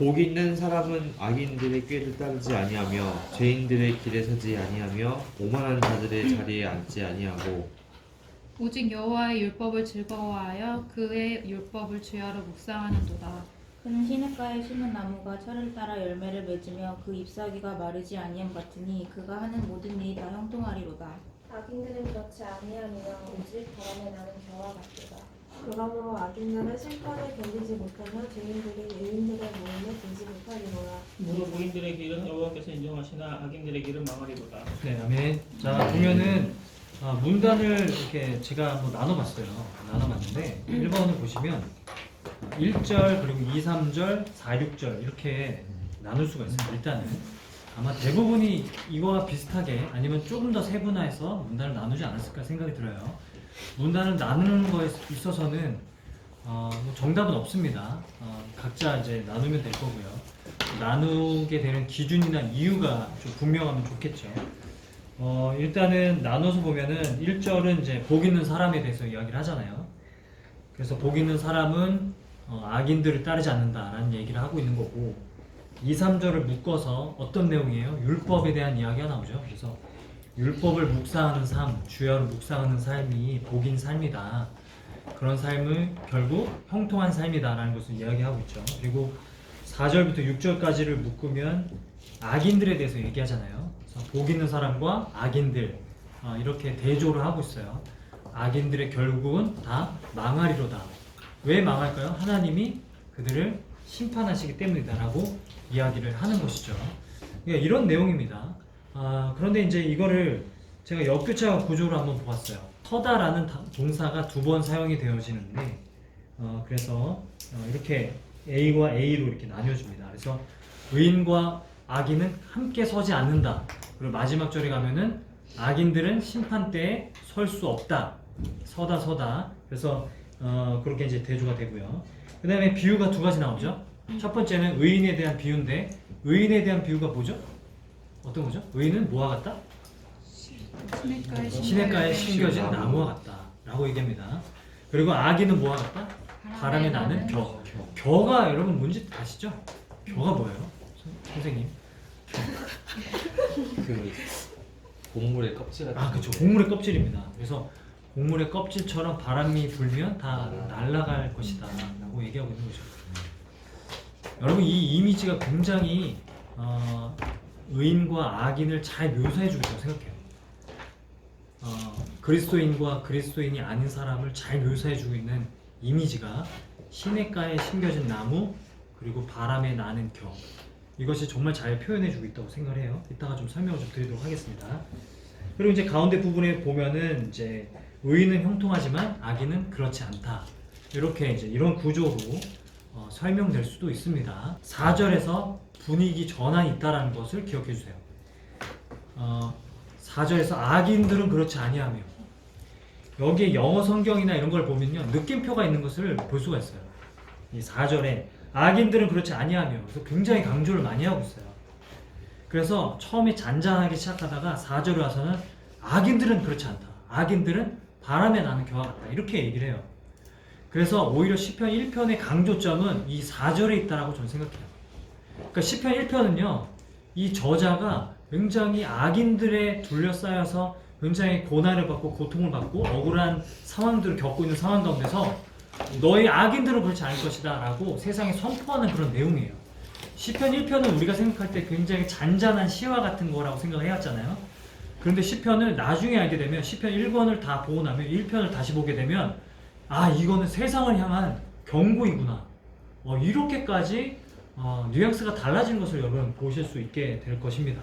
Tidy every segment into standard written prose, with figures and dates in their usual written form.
복 있는 사람은 악인들의 꾀를 따르지 아니하며 죄인들의 길에 서지 아니하며 오만한 자들의 자리에 앉지 아니하고 오직 여호와의 율법을 즐거워하여 그의 율법을 주야로 묵상하는도다. 그는 시냇가에 심은 나무가 철을 따라 열매를 맺으며 그 잎사귀가 마르지 아니함 같으니 그가 하는 모든 일이 다 형통하리로다. 악인들은 그렇지 아니하며 오직 바람에 나는 겨와 같도다. 그러므로 악인들은 심판을 견디지 못하며 죄인들이 의인들의 모임에 들지 못하리로라. 무릇 의인들의 길은 여호와께서 인정하시나 악인들의 길은 망하리로다. 네, 아멘. 자, 보면은 문단을 이렇게 제가 한번 나눠봤어요. 나눠봤는데 1번을 보시면 1절 그리고 2, 3절, 4, 6절 이렇게 나눌 수가 있어요. 일단은 아마 대부분이 이거와 비슷하게 아니면 조금 더 세분화해서 문단을 나누지 않았을까 생각이 들어요. 문단을 나누는 거에 있어서는 뭐 정답은 없습니다. 각자 이제 나누면 될 거고요. 나누게 되는 기준이나 이유가 좀 분명하면 좋겠죠. 일단은 나눠서 보면은 1절은 이제 복 있는 사람에 대해서 이야기를 하잖아요. 그래서 복 있는 사람은 악인들을 따르지 않는다라는 얘기를 하고 있는 거고 2, 3절을 묶어서 어떤 내용이에요? 율법에 대한 이야기가 나오죠. 그래서 율법을 묵상하는 삶, 주야로 묵상하는 삶이 복인 삶이다. 그런 삶을 결국 형통한 삶이다라는 것을 이야기하고 있죠. 그리고 4절부터 6절까지를 묶으면 악인들에 대해서 얘기하잖아요. 그래서 복 있는 사람과 악인들 이렇게 대조를 하고 있어요. 악인들의 결국은 다 망하리로다. 왜 망할까요? 하나님이 그들을 심판하시기 때문이다라고 이야기를 하는 것이죠. 그러니까 이런 내용입니다. 그런데 이제 이거를 제가 역교차 구조로 한번 보았어요. 서다라는 동사가 2번 사용이 되어지는데 그래서 이렇게 A와 A로 이렇게 나뉘어집니다. 그래서 의인과 악인은 함께 서지 않는다. 그리고 마지막 절에 가면은 악인들은 심판 때에 설 수 없다. 서다. 그래서 그렇게 이제 대조가 되고요. 그 다음에 비유가 2가지 나오죠. 첫 번째는 의인에 대한 비유인데 의인에 대한 비유가 뭐죠? 어떤 거죠? 의인은 뭐와 같다? 시냇가에 심겨진 나무와 같다 라고 얘기합니다. 그리고 악인은 뭐와 같다? 바람에 나는 겨. 겨가 여러분 뭔지 아시죠? 겨가 뭐예요? 선생님? 그 곡물의 껍질 같은 그렇죠. 건데. 곡물의 껍질입니다. 그래서 곡물의 껍질처럼 바람이 불면 다 날아갈 것이다 라고 얘기하고 있는 거죠. 여러분 이 이미지가 굉장히 의인과 악인을 잘 묘사해주고 있다고 생각해요. 그리스도인과 그리스도인이 아닌 사람을 잘 묘사해주고 있는 이미지가 시냇가에 심겨진 나무 그리고 바람에 나는 겨, 이것이 정말 잘 표현해주고 있다고 생각을 해요. 이따가 좀 설명을 좀 드리도록 하겠습니다. 그리고 이제 가운데 부분에 보면은 이제 의인은 형통하지만 악인은 그렇지 않다. 이렇게 이제 이런 구조로 설명될 수도 있습니다. 4절에서 분위기 전환이 있다라는 것을 기억해 주세요. 4절에서 악인들은 그렇지 아니하며, 여기에 영어 성경이나 이런 걸 보면요 느낌표가 있는 것을 볼 수가 있어요. 이 4절에 악인들은 그렇지 아니하며, 그래서 굉장히 강조를 많이 하고 있어요. 그래서 처음에 잔잔하게 시작하다가 4절에 와서는 악인들은 그렇지 않다. 악인들은 바람에 나는 겨와 같다. 이렇게 얘기를 해요. 그래서 오히려 시편 1편의 강조점은 이 4절에 있다라고 저는 생각해요. 그러니까 시편 1편은요 이 저자가 굉장히 악인들에 둘러싸여서 굉장히 고난을 받고 고통을 받고 억울한 상황들을 겪고 있는 상황 가운데서 너희 악인들은 그렇지 않을 것이다 라고 세상에 선포하는 그런 내용이에요. 시편 1편은 우리가 생각할 때 굉장히 잔잔한 시와 같은 거라고 생각을 해왔잖아요. 그런데 시편을 나중에 알게 되면 시편 1권을 다 보고 나면 1편을 다시 보게 되면 이거는 세상을 향한 경고이구나. 이렇게까지 뉘앙스가 달라진 것을 여러분 보실 수 있게 될 것입니다.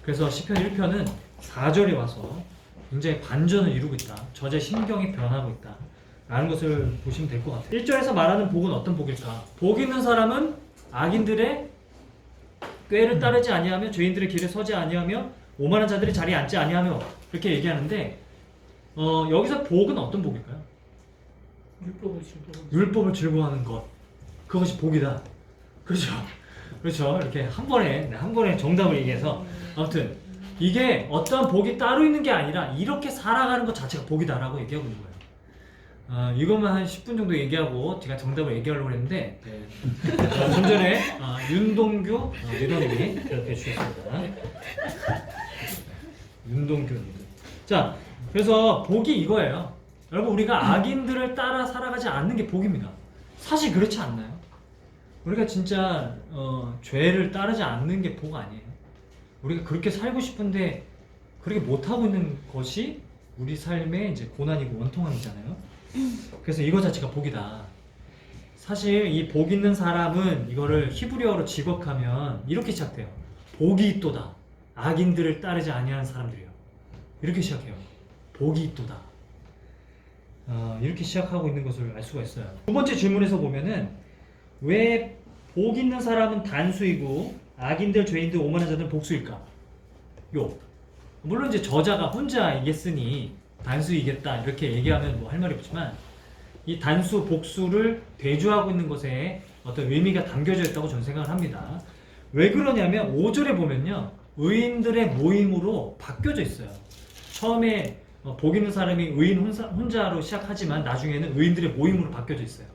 그래서 시편 1편은 4절에 와서 굉장히 반전을 이루고 있다. 저자의 심경이 변하고 있다. 라는 것을 보시면 될 것 같아요. 1절에서 말하는 복은 어떤 복일까? 복 있는 사람은 악인들의 꾀를 따르지 아니하며 죄인들의 길에 서지 아니하며 오만한 자들의 자리에 앉지 아니하며 이렇게 얘기하는데 여기서 복은 어떤 복일까요? 율법을 즐거워하는 것, 그것이 복이다. 그렇죠. 이렇게 한 번에 정답을 얘기해서 아무튼 이게 어떤 복이 따로 있는 게 아니라 이렇게 살아가는 것 자체가 복이다라고 얘기하고 있는 거예요. 이것만 한 10분 정도 얘기하고 제가 정답을 얘기하려고 했는데 좀 전에 윤동규 리더님이 대답해 주셨습니다. 윤동규님. 자, 그래서 복이 이거예요. 여러분, 우리가 악인들을 따라 살아가지 않는 게 복입니다. 사실 그렇지 않나요? 우리가 진짜 죄를 따르지 않는 게 복 아니에요. 우리가 그렇게 살고 싶은데 그렇게 못하고 있는 것이 우리 삶의 이제 고난이고 원통함이잖아요. 그래서 이거 자체가 복이다. 사실 이 복 있는 사람은 이거를 히브리어로 직역하면 이렇게 시작돼요. 복이 있도다. 악인들을 따르지 아니하는 사람들이요. 이렇게 시작해요. 복이 있도다. 이렇게 시작하고 있는 것을 알 수가 있어요. 두 번째 질문에서 보면은 왜 복 있는 사람은 단수이고 악인들, 죄인들, 오만한 자들은 복수일까? 물론 이제 저자가 혼자 이겼으니 단수이겠다 이렇게 얘기하면 뭐 할 말이 없지만 이 단수, 복수를 대조하고 있는 것에 어떤 의미가 담겨져 있다고 저는 생각을 합니다. 왜 그러냐면 5절에 보면요, 의인들의 모임으로 바뀌어져 있어요. 처음에 복 있는 사람이 의인 혼자로 시작하지만 나중에는 의인들의 모임으로 바뀌어져 있어요.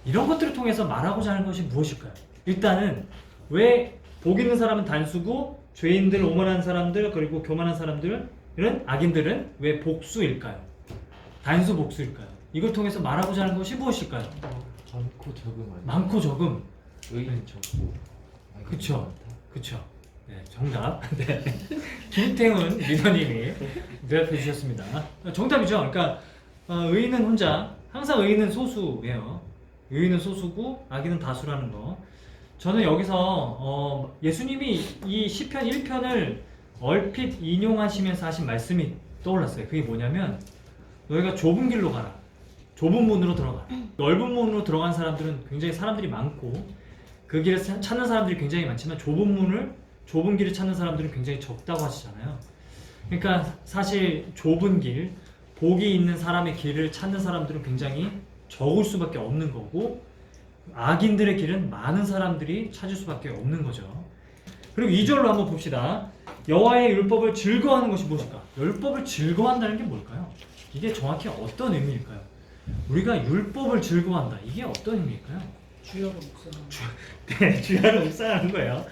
이런 것들을 통해서 말하고자 하는 것이 무엇일까요? 일단은 왜 복 있는 사람은 단수고 죄인들, 오만한 사람들, 그리고 교만한 사람들은, 악인들은 왜 복수일까요? 단수 복수일까요? 이걸 통해서 말하고자 하는 것이 무엇일까요? 많고 적음 아니에요? 많고 적음. 의인 적고. 그쵸. 그쵸. 네, 정답. 네. 김태훈 리더님이 대답해 주셨습니다. 정답이죠. 그러니까 의인은 혼자, 항상 의인은 소수예요. 의인은 소수고 악인은 다수라는 거. 저는 여기서 예수님이 이 시편 1편을 얼핏 인용하시면서 하신 말씀이 떠올랐어요. 그게 뭐냐면 너희가 좁은 길로 가라. 좁은 문으로 들어가라. 넓은 문으로 들어간 사람들은 굉장히 사람들이 많고 그 길을 찾는 사람들이 굉장히 많지만 좁은 길을 찾는 사람들은 굉장히 적다고 하시잖아요. 그러니까 사실 좁은 길, 복이 있는 사람의 길을 찾는 사람들은 굉장히 적을 수밖에 없는 거고 악인들의 길은 많은 사람들이 찾을 수밖에 없는 거죠. 그리고 2절로 한번 봅시다. 여호와의 율법을 즐거워하는 것이 무엇일까? 율법을 즐거워한다는 게 뭘까요? 이게 정확히 어떤 의미일까요? 우리가 율법을 즐거워한다. 이게 어떤 의미일까요? 주여로 묵상하는 네, 주야를 묵상하는 거예요.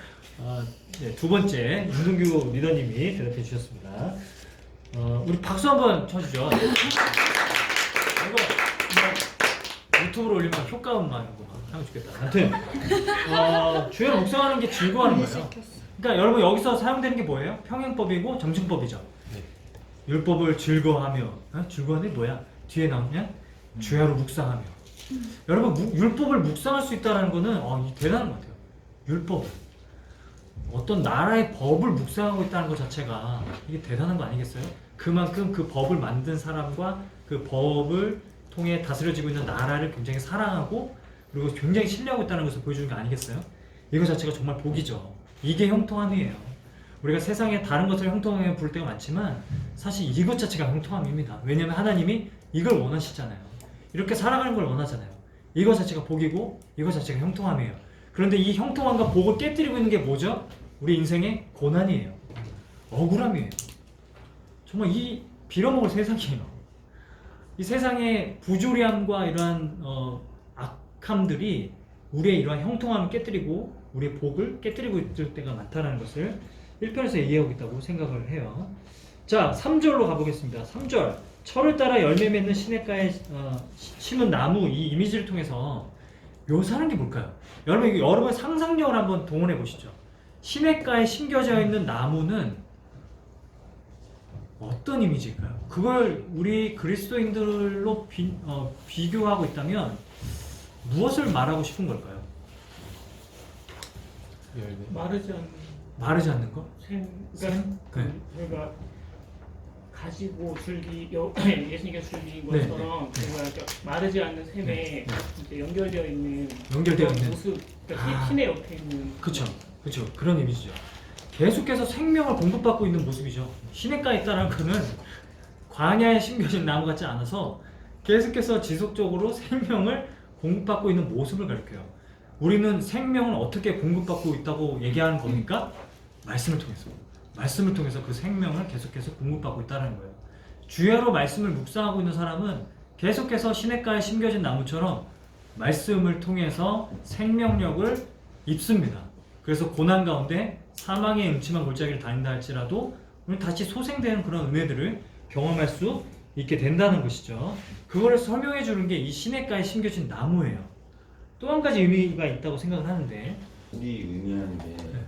네, 두 번째 윤동규 리더님이 대답해 주셨습니다. 우리 박수 한번 쳐주죠. 이거 유튜브로 올리면 효과음만 이거 하면 좋겠다. 아무튼 주야를 묵상하는 게 즐거워하는 거예요. 그러니까 여러분 여기서 사용되는 게 뭐예요? 평행법이고 정증법이죠. 네. 율법을 즐거워하며, 즐거워하는 게 뭐야? 뒤에 나오냐? 주야로 묵상하며. 여러분 율법을 묵상할 수 있다는 거는 대단한 것 같아요. 율법, 어떤 나라의 법을 묵상하고 있다는 것 자체가 이게 대단한 거 아니겠어요? 그만큼 그 법을 만든 사람과 그 법을 통해 다스려지고 있는 나라를 굉장히 사랑하고 그리고 굉장히 신뢰하고 있다는 것을 보여주는 게 아니겠어요? 이거 자체가 정말 복이죠. 이게 형통함이에요. 우리가 세상에 다른 것을 형통함에 부를 때가 많지만 사실 이것 자체가 형통함입니다. 왜냐하면 하나님이 이걸 원하시잖아요. 이렇게 살아가는 걸 원하잖아요. 이것 자체가 복이고 이것 자체가 형통함이에요. 그런데 이 형통함과 복을 깨뜨리고 있는 게 뭐죠? 우리 인생의 고난이에요. 억울함이에요. 정말 이 빌어먹을 세상이에요. 이 세상의 부조리함과 이러한 악함들이 우리의 이러한 형통함을 깨뜨리고 우리의 복을 깨뜨리고 있을 때가 많다는 것을 1편에서 얘기하고 있다고 생각을 해요. 자, 3절로 가보겠습니다. 3절. 철을 따라 열매 맺는 시냇가에 심은 나무, 이 이미지를 통해서 묘사하는 게 뭘까요? 여러분, 여러분의 상상력을 한번 동원해 보시죠. 시냇가에 심겨져 있는 나무는 어떤 이미지일까요? 그걸 우리 그리스도인들로 비교하고 있다면 무엇을 말하고 싶은 걸까요? 마르지 않는 거? 그러니까 네. 저희가 가지고 예수님께서 즐긴 네, 것처럼 정말 이렇게 마르지 않는 샘에 이제 연결되어 있는 모습, 그러니까 신의 옆에 있는 그쵸. 그런 이미지죠. 계속해서 생명을 공급받고 있는 모습이죠. 시냇가에 있다는 거는 광야에 심겨진 나무 같지 않아서 계속해서 지속적으로 생명을 공급받고 있는 모습을 가리켜요. 우리는 생명을 어떻게 공급받고 있다고 얘기하는 겁니까? 말씀을 통해서 그 생명을 계속해서 공급받고 있다는 거예요. 주야로 말씀을 묵상하고 있는 사람은 계속해서 시냇가에 심겨진 나무처럼 말씀을 통해서 생명력을 입습니다. 그래서 고난 가운데 사망의 음침한 골짜기를 다닌다 할지라도 우리 다시 소생되는 그런 은혜들을 경험할 수 있게 된다는 것이죠. 그거를 설명해 주는 게 이 시냇가에 심겨진 나무예요. 또 한 가지 의미가 있다고 생각을 하는데, 우리 의미하는 게 네.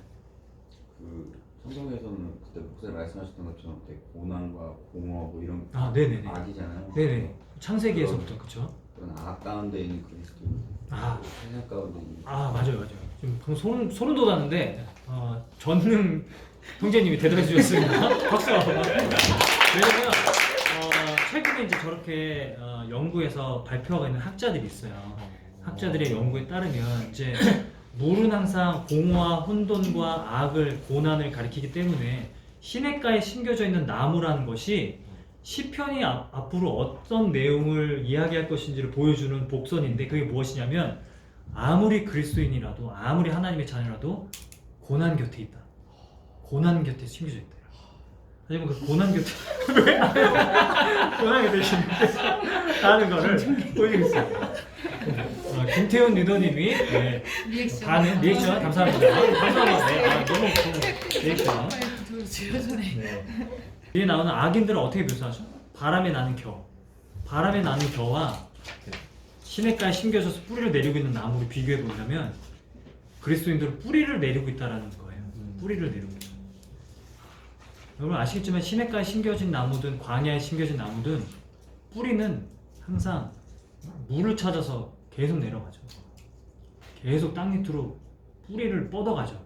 그 성경에서는 그때 목사님 말씀하셨던 것처럼 되게 고난과 공허 뭐 이런 네네네. 악이잖아요. 네네. 창세기에서부터 그렇죠. 그런 악 가운데 있는 그리스도, 세상 가운데 있는 맞아요. 지금 방금 소름 돋았는데 전능 형제님이 대답해 주셨습니다. 박수. 왜냐면 최근에 이제 저렇게 연구에서 발표하고 있는 학자들이 있어요. 학자들의 연구에 따르면 이제 물은 항상 공허와 혼돈과 악을 고난을 가리키기 때문에 시냇가에 심겨져 있는 나무라는 것이 시편이 앞으로 어떤 내용을 이야기할 것인지를 보여주는 복선인데, 그게 무엇이냐면 아무리 그리스도인이라도 아무리 하나님의 자녀라도 고난 곁에 있다. 고난 곁에 심겨져 있다. 하지만 그 고난 곁에 고난 곁에 심겨져 있다는 거를 보여주겠습니다. 김태훈 리더님이 리액션 감사합니다. 감사합니다. 너무 리액션. 뒤에 나오는 악인들을 어떻게 묘사하죠? 바람에 나는 겨. 바람에 나는 겨와 시냇가에 심겨져서 뿌리를 내리고 있는 나무를 비교해 보자면 그리스도인들은 뿌리를 내리고 있다는 거예요. 뿌리를 내리고 있다. 여러분 아시겠지만 시냇가에 심겨진 나무든 광야에 심겨진 나무든 뿌리는 항상 물을 찾아서 계속 내려가죠. 계속 땅 밑으로 뿌리를 뻗어가죠.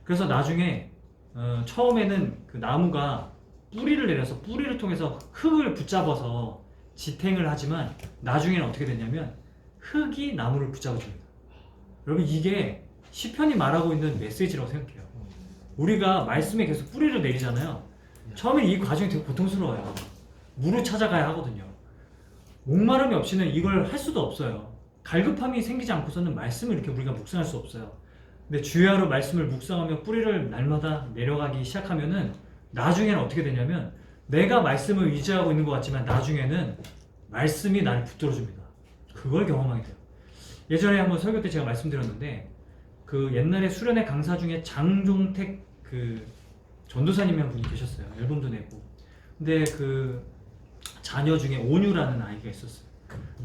그래서 나중에 처음에는 그 나무가 뿌리를 내려서 뿌리를 통해서 흙을 붙잡아서 지탱을 하지만 나중에는 어떻게 되냐면 흙이 나무를 붙잡아줍니다. 여러분 이게 시편이 말하고 있는 메시지라고 생각해요. 우리가 말씀에 계속 뿌리를 내리잖아요. 처음에 이 과정이 되게 고통스러워요. 물을 찾아가야 하거든요. 목마름이 없이는 이걸 할 수도 없어요. 갈급함이 생기지 않고서는 말씀을 이렇게 우리가 묵상할 수 없어요. 근데 주야로 말씀을 묵상하며 뿌리를 날마다 내려가기 시작하면은 나중에는 어떻게 되냐면 내가 말씀을 의지하고 있는 것 같지만 나중에는 말씀이 나를 붙들어줍니다. 그걸 경험하게 돼요. 예전에 한번 설교 때 제가 말씀드렸는데 그 옛날에 수련회 강사 중에 장종택 그 전도사님이 한 분이 계셨어요. 앨범도 내고. 근데 그 자녀 중에 온유라는 아이가 있었어요.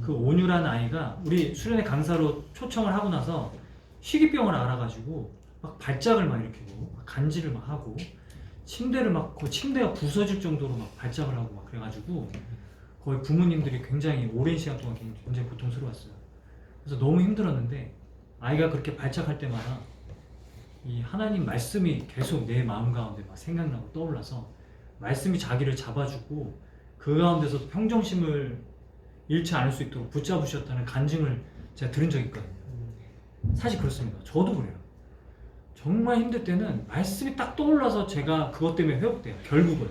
그 온유라는 아이가 우리 수련회 강사로 초청을 하고 나서 희귀병을 알아가지고 막 발작을 막 일으키고 막 간질을 막 하고 침대를 막 그 침대가 부서질 정도로 막 발작을 하고 막 그래가지고 거의 부모님들이 굉장히 오랜 시간 동안 굉장히 고통스러웠어요. 그래서 너무 힘들었는데 아이가 그렇게 발작할 때마다 이 하나님 말씀이 계속 내 마음 가운데 막 생각나고 떠올라서 말씀이 자기를 잡아주고 그 가운데서 평정심을 잃지 않을 수 있도록 붙잡으셨다는 간증을 제가 들은 적이 있거든요. 사실 그렇습니다. 저도 그래요. 정말 힘들 때는 말씀이 딱 떠올라서 제가 그것 때문에 회복돼요. 결국은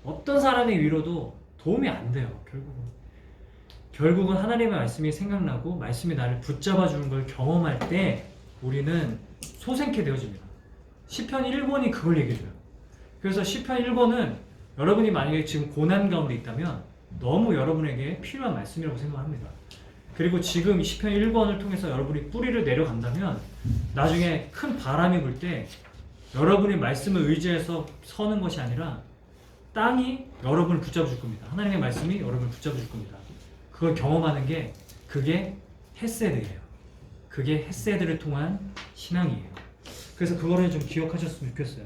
어떤 사람의 위로도 도움이 안 돼요. 결국은 하나님의 말씀이 생각나고 말씀이 나를 붙잡아 주는 걸 경험할 때 우리는 소생케 되어집니다. 시편 1권이 그걸 얘기해줘요. 그래서 시편 1권은 여러분이 만약에 지금 고난 가운데 있다면 너무 여러분에게 필요한 말씀이라고 생각합니다. 그리고 지금 시편 1권을 통해서 여러분이 뿌리를 내려간다면 나중에 큰 바람이 불 때 여러분이 말씀을 의지해서 서는 것이 아니라 땅이 여러분을 붙잡아줄 겁니다. 하나님의 말씀이 여러분을 붙잡아줄 겁니다. 그걸 경험하는 게 그게 헤세드예요. 그게 헤세드를 통한 신앙이에요. 그래서 그거를 좀 기억하셨으면 좋겠어요.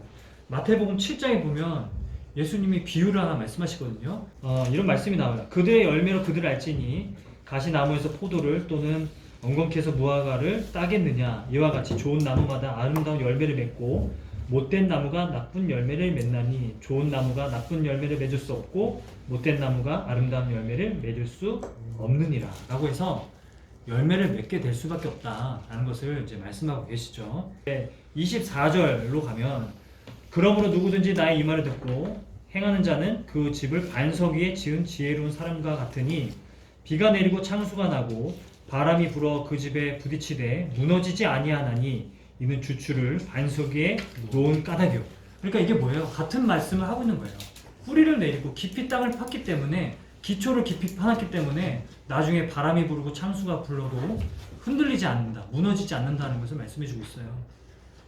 마태복음 7장에 보면 예수님이 비유를 하나 말씀하시거든요. 이런 말씀이 나와요. 그들의 열매로 그들을 알지니 가시나무에서 포도를 또는 엉겅퀴에서 무화과를 따겠느냐. 이와 같이 좋은 나무마다 아름다운 열매를 맺고 못된 나무가 나쁜 열매를 맺나니 좋은 나무가 나쁜 열매를 맺을 수 없고 못된 나무가 아름다운 열매를 맺을 수 없느니라 라고 해서 열매를 맺게 될 수밖에 없다라는 것을 이제 말씀하고 계시죠. 24절로 가면 그러므로 누구든지 나의 이 말을 듣고 행하는 자는 그 집을 반석 위에 지은 지혜로운 사람과 같으니 비가 내리고 창수가 나고 바람이 불어 그 집에 부딪히되 무너지지 아니하나니 이는 주추를 반석 위에 놓은 까닭이요. 그러니까 이게 뭐예요? 같은 말씀을 하고 있는 거예요. 뿌리를 내리고 깊이 땅을 팠기 때문에 기초를 깊이 파놨기 때문에 나중에 바람이 부르고 창수가 불러도 흔들리지 않는다, 무너지지 않는다는 것을 말씀해주고 있어요.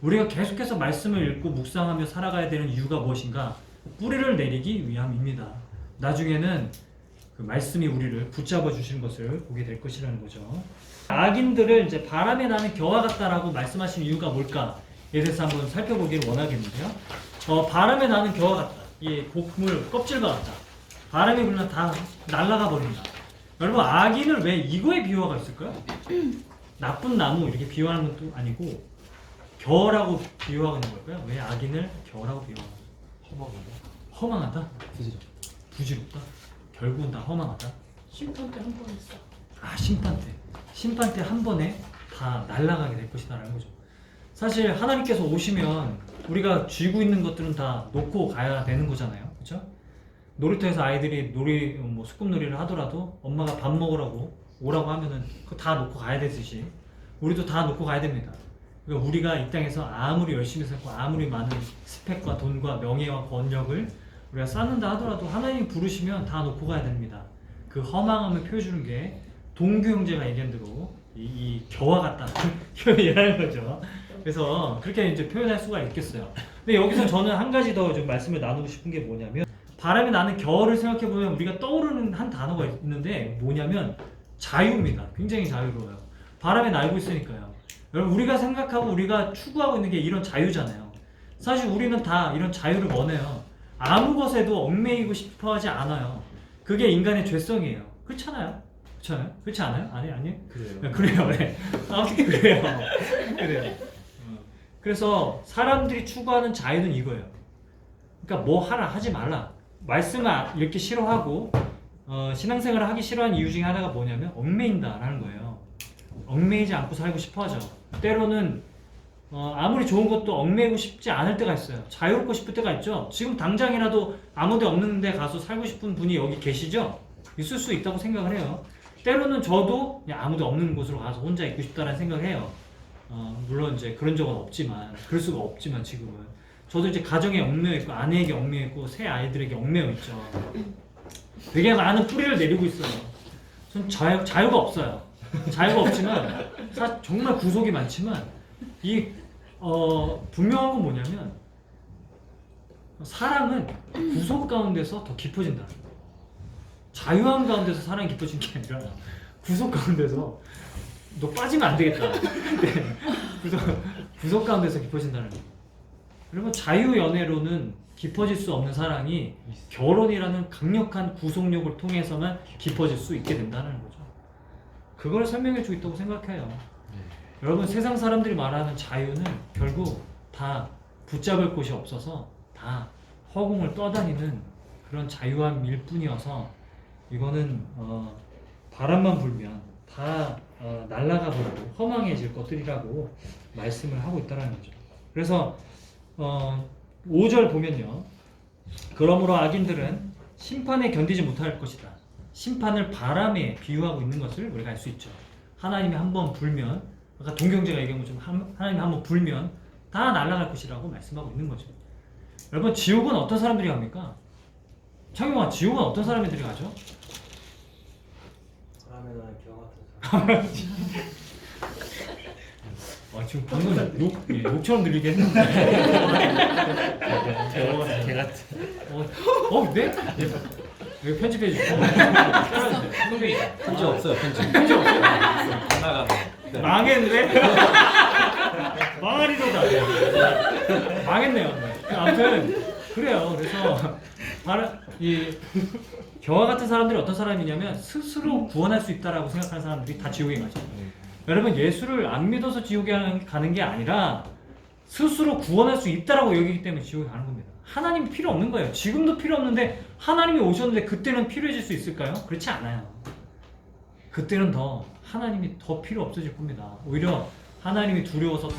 우리가 계속해서 말씀을 읽고 묵상하며 살아가야 되는 이유가 무엇인가? 뿌리를 내리기 위함입니다. 나중에는 그 말씀이 우리를 붙잡아 주시는 것을 보게 될 것이라는 거죠. 악인들을 이제 바람에 나는 겨와 같다라고 말씀하신 이유가 뭘까? 에 대해서 한번 살펴보기를 원하겠는데요. 바람에 나는 겨와 같다. 이 곡물 껍질과 같다. 바람이 불면 다 날아가 버린다. 여러분, 악인을 왜 이거에 비유가 있을까요? 나쁜 나무 이렇게 비유하는 것도 아니고 겨라고 비유하는 걸까요? 왜 악인을 겨라고 비유하는 거예요? 허망하다? 부질없다? 결국은 다 허망하다? 심판 때 한 번 했어. 심판 때 한 번에 다 날아가게 될 것이다라는 거죠. 사실 하나님께서 오시면 우리가 쥐고 있는 것들은 다 놓고 가야 되는 거잖아요. 그렇죠? 놀이터에서 아이들이 소꿉놀이를 하더라도 엄마가 밥 먹으라고 오라고 하면은 그거 다 놓고 가야 되듯이 우리도 다 놓고 가야 됩니다. 그러니까 우리가 이 땅에서 아무리 열심히 살고 아무리 많은 스펙과 돈과 명예와 권력을 우리가 쌓는다 하더라도 하나님이 부르시면 다 놓고 가야 됩니다. 그 허망함을 표해주는 게 동규 형제가 얘기한 대로 이 겨와 같다 표현이라는 거죠. 그래서 그렇게 이제 표현할 수가 있겠어요. 근데 여기서 저는 한 가지 더 좀 말씀을 나누고 싶은 게 뭐냐면 바람에 나는 겨울을 생각해 보면 우리가 떠오르는 한 단어가 있는데 뭐냐면 자유입니다. 굉장히 자유로워요. 바람에 날고 있으니까요. 여러분, 우리가 생각하고 우리가 추구하고 있는 게 이런 자유잖아요. 사실 우리는 다 이런 자유를 원해요. 아무 것에도 얽매이고 싶어 하지 않아요. 그게 인간의 죄성이에요. 그렇잖아요? 그렇지 않아요? 아니에요? 그래요. 네. 아무튼 그래요. 그래요. 그래서 사람들이 추구하는 자유는 이거예요. 그러니까 뭐 하라 하지 말라. 말씀을 읽기 싫어하고 신앙생활을 하기 싫어하는 이유 중에 하나가 뭐냐면 얽매인다라는 거예요. 얽매이지 않고 살고 싶어하죠. 때로는 아무리 좋은 것도 얽매이고 싶지 않을 때가 있어요. 자유롭고 싶을 때가 있죠. 지금 당장이라도 아무데 없는 데 가서 살고 싶은 분이 여기 계시죠? 있을 수 있다고 생각을 해요. 때로는 저도 그냥 아무도 없는 곳으로 가서 혼자 있고 싶다라는 생각을 해요. 물론 이제 그런 적은 없지만, 그럴 수가 없지만 지금은 저도 이제 가정에 얽매여 있고 아내에게 얽매여 있고 새 아이들에게 얽매여 있죠. 되게 많은 뿌리를 내리고 있어요. 전 자유가 없어요. 자유가 없지만 정말 구속이 많지만 분명한 건 뭐냐면 사랑은 구속 가운데서 더 깊어진다. 자유함 가운데서 사랑이 깊어지는 게 아니라 구속 가운데서 너 빠지면 안 되겠다. 네. 구속 가운데서 깊어진다는 거예요. 그러면 자유 연애로는 깊어질 수 없는 사랑이 결혼이라는 강력한 구속력을 통해서만 깊어질 수 있게 된다는 거죠. 그걸 설명해 주고 있다고 생각해요. 여러분, 세상 사람들이 말하는 자유는 결국 다 붙잡을 곳이 없어서 다 허공을 떠다니는 그런 자유함일 뿐이어서 이거는 바람만 불면 다 날아가 버리고 허망해질 것들이라고 말씀을 하고 있다는 거죠. 그래서 5절 보면요. 그러므로 악인들은 심판에 견디지 못할 것이다. 심판을 바람에 비유하고 있는 것을 우리가 알 수 있죠. 하나님이 한번 불면, 아까 동경제가 얘기한 것처럼 하나님이 한번 불면 다 날아갈 것이라고 말씀하고 있는 거죠. 여러분, 지옥은 어떤 사람들이 갑니까? 창용아, 지옥은 어떤 사람들이 가죠? 바람에 나는 겨와 같은 사람. 지금 방금 욕처럼 들리게 했는데. 개 같은. 네? 여기 편집해 주시고. 편지 없어요, 편지. 편집 없어요? 나가네. 망했네? 망하리로다. 망했네요. 네. 아무튼 그래요. 그래서 겨와 같은 사람들이 어떤 사람이냐면 스스로 구원할 수 있다라고 생각하는 사람들이 다 지옥에 가죠. 여러분, 예수를 안 믿어서 지옥에 가는 게 아니라 스스로 구원할 수 있다라고 여기기 때문에 지옥에 가는 겁니다. 하나님이 필요 없는 거예요. 지금도 필요 없는데 하나님이 오셨는데 그때는 필요해질 수 있을까요? 그렇지 않아요. 그때는 하나님이 더 필요 없어질 겁니다. 오히려 하나님이 두려워서 더